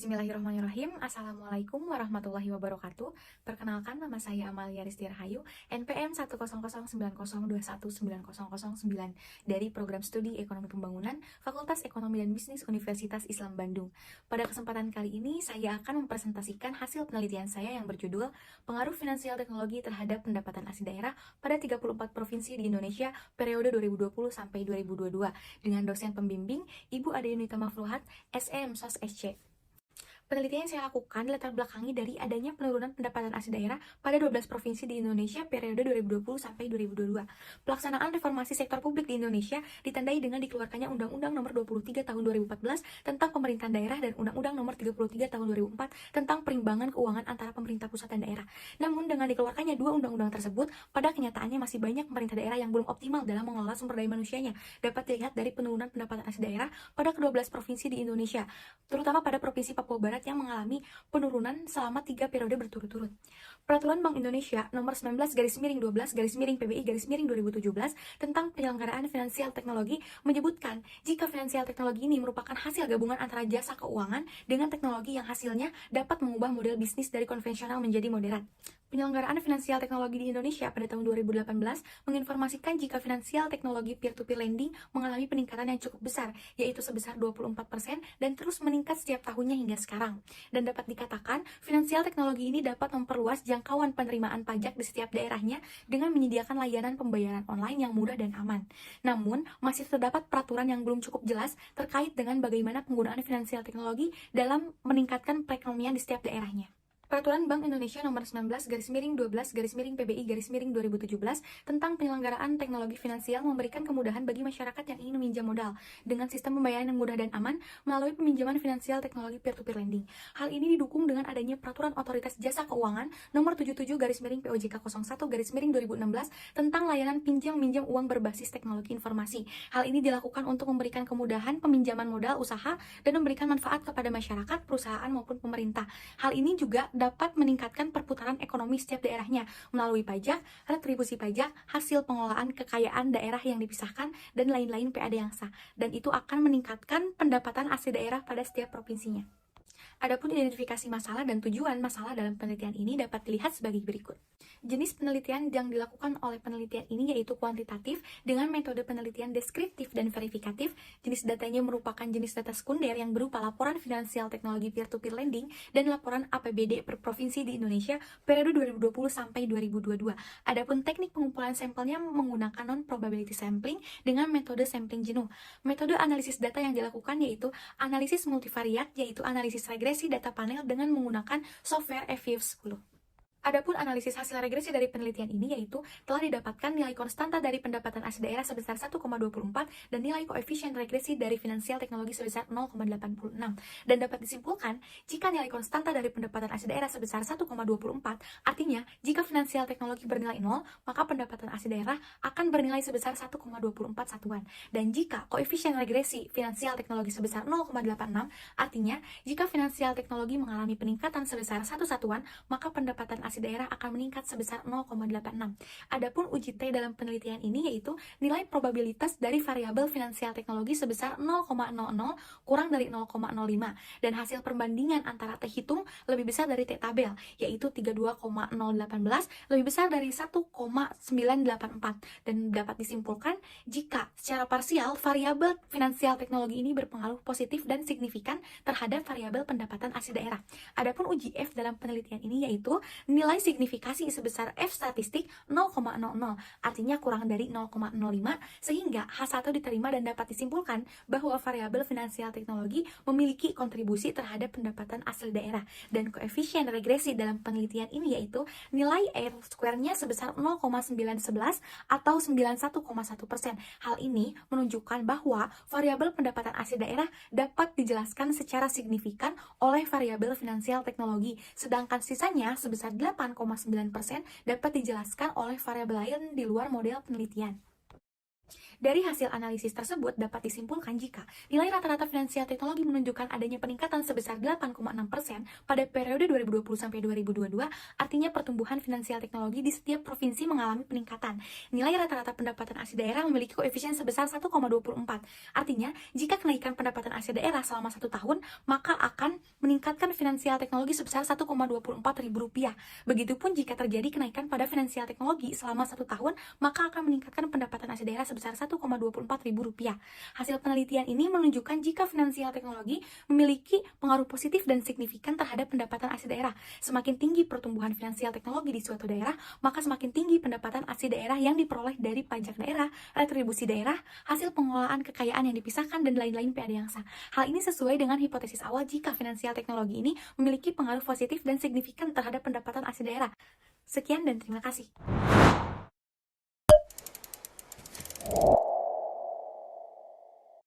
Bismillahirrahmanirrahim. Assalamualaikum warahmatullahi wabarakatuh. Perkenalkan, nama saya Amalia Rizky Rahayu, NPM 1009021919009 dari Program Studi Ekonomi Pembangunan, Fakultas Ekonomi dan Bisnis Universitas Islam Bandung. Pada kesempatan kali ini, saya akan mempresentasikan hasil penelitian saya yang berjudul Pengaruh Finansial Teknologi Terhadap Pendapatan Asli Daerah pada 34 Provinsi di Indonesia periode 2020 sampai 2022 dengan dosen pembimbing Ibu Ade Yunita Mafluhat, SM SOS SC. Penelitian yang saya lakukan latar belakangi dari adanya penurunan pendapatan asli daerah pada 12 provinsi di Indonesia periode 2020 sampai 2022. Pelaksanaan reformasi sektor publik di Indonesia ditandai dengan dikeluarkannya Undang-Undang Nomor 23 Tahun 2014 tentang Pemerintahan Daerah dan Undang-Undang Nomor 33 Tahun 2004 tentang Perimbangan Keuangan antara pemerintah pusat dan daerah. Namun dengan dikeluarkannya dua undang-undang tersebut, pada kenyataannya masih banyak pemerintah daerah yang belum optimal dalam mengelola sumber daya manusianya. Dapat dilihat dari penurunan pendapatan asli daerah pada ke-12 provinsi di Indonesia, terutama pada Provinsi Papua Barat yang mengalami penurunan selama 3 periode berturut-turut. Peraturan Bank Indonesia Nomor 19/12/PBI/2017 tentang penyelenggaraan finansial teknologi menyebutkan jika finansial teknologi ini merupakan hasil gabungan antara jasa keuangan dengan teknologi yang hasilnya dapat mengubah model bisnis dari konvensional menjadi modern. Penyelenggaraan finansial teknologi di Indonesia pada tahun 2018 menginformasikan jika finansial teknologi peer-to-peer lending mengalami peningkatan yang cukup besar, yaitu sebesar 24% dan terus meningkat setiap tahunnya hingga sekarang. Dan dapat dikatakan, finansial teknologi ini dapat memperluas jangkauan penerimaan pajak di setiap daerahnya dengan menyediakan layanan pembayaran online yang mudah dan aman. Namun, masih terdapat peraturan yang belum cukup jelas terkait dengan bagaimana penggunaan finansial teknologi dalam meningkatkan perekonomian di setiap daerahnya. Peraturan Bank Indonesia Nomor 19/12/PBI/2017 tentang penyelenggaraan teknologi finansial memberikan kemudahan bagi masyarakat yang ingin meminjam modal dengan sistem pembayaran yang mudah dan aman melalui peminjaman finansial teknologi peer-to-peer lending. Hal ini didukung dengan adanya Peraturan Otoritas Jasa Keuangan Nomor 77/POJK 01/2016 tentang layanan pinjam-minjam uang berbasis teknologi informasi. Hal ini dilakukan untuk memberikan kemudahan peminjaman modal usaha dan memberikan manfaat kepada masyarakat, perusahaan maupun pemerintah. Hal ini juga dapat meningkatkan perputaran ekonomi setiap daerahnya melalui pajak, retribusi pajak, hasil pengelolaan kekayaan daerah yang dipisahkan, dan lain-lain PAD yang sah. Dan itu akan meningkatkan pendapatan asli daerah pada setiap provinsinya. Adapun identifikasi masalah dan tujuan masalah dalam penelitian ini dapat dilihat sebagai berikut. Jenis penelitian yang dilakukan oleh penelitian ini yaitu kuantitatif dengan metode penelitian deskriptif dan verifikatif. Jenis datanya merupakan jenis data sekunder yang berupa laporan finansial teknologi peer-to-peer lending dan laporan APBD per provinsi di Indonesia periode 2020 sampai 2022. Adapun teknik pengumpulan sampelnya menggunakan non-probability sampling dengan metode sampling jenuh. Metode analisis data yang dilakukan yaitu analisis multivariat, yaitu analisis regresi data panel dengan menggunakan software FVIF 10. Adapun analisis hasil regresi dari penelitian ini yaitu telah didapatkan nilai konstanta dari pendapatan asli daerah sebesar 1,24 dan nilai koefisien regresi dari finansial teknologi sebesar 0,86. Dan dapat disimpulkan, jika nilai konstanta dari pendapatan asli daerah sebesar 1,24, artinya jika finansial teknologi bernilai 0, maka pendapatan asli daerah akan bernilai sebesar 1,24 satuan. Dan jika koefisien regresi finansial teknologi sebesar 0,86, artinya jika finansial teknologi mengalami peningkatan sebesar 1 satuan, maka pendapatan asli daerah akan meningkat sebesar 0,86. Adapun uji T dalam penelitian ini yaitu nilai probabilitas dari variabel finansial teknologi sebesar 0,00 kurang dari 0,05 dan hasil perbandingan antara T hitung lebih besar dari T tabel yaitu 32,018 lebih besar dari 1,984 dan dapat disimpulkan jika secara parsial variabel finansial teknologi ini berpengaruh positif dan signifikan terhadap variabel pendapatan asli daerah. Adapun uji F dalam penelitian ini yaitu nilai signifikasi sebesar F statistik 0,00, artinya kurang dari 0,05, sehingga H1 diterima dan dapat disimpulkan bahwa variabel finansial teknologi memiliki kontribusi terhadap pendapatan asli daerah. Dan koefisien regresi dalam penelitian ini yaitu nilai R square-nya sebesar 0,911 atau 91,1%. Hal ini menunjukkan bahwa variabel pendapatan asli daerah dapat dijelaskan secara signifikan oleh variabel finansial teknologi, sedangkan sisanya sebesar 8,9% dapat dijelaskan oleh variabel lain di luar model penelitian. Dari hasil analisis tersebut dapat disimpulkan jika nilai rata-rata finansial teknologi menunjukkan adanya peningkatan sebesar 8,6% pada periode 2020 sampai 2022, artinya pertumbuhan finansial teknologi di setiap provinsi mengalami peningkatan. Nilai rata-rata pendapatan asli daerah memiliki koefisien sebesar 1,24. Artinya, jika kenaikan pendapatan asli daerah selama 1 tahun, maka akan meningkatkan finansial teknologi sebesar Rp1,24.000. Begitupun jika terjadi kenaikan pada finansial teknologi selama 1 tahun, maka akan meningkatkan pendapatan asli daerah sebesar Rp1,24.000. Hasil penelitian ini menunjukkan jika finansial teknologi memiliki pengaruh positif dan signifikan terhadap pendapatan asli daerah. Semakin tinggi pertumbuhan finansial teknologi di suatu daerah, maka semakin tinggi pendapatan asli daerah yang diperoleh dari pajak daerah, retribusi daerah, hasil pengelolaan kekayaan yang dipisahkan, dan lain-lain PAD yang sah. Hal ini sesuai dengan hipotesis awal jika finansial teknologi ini memiliki pengaruh positif dan signifikan terhadap pendapatan asli daerah. Sekian dan terima kasih.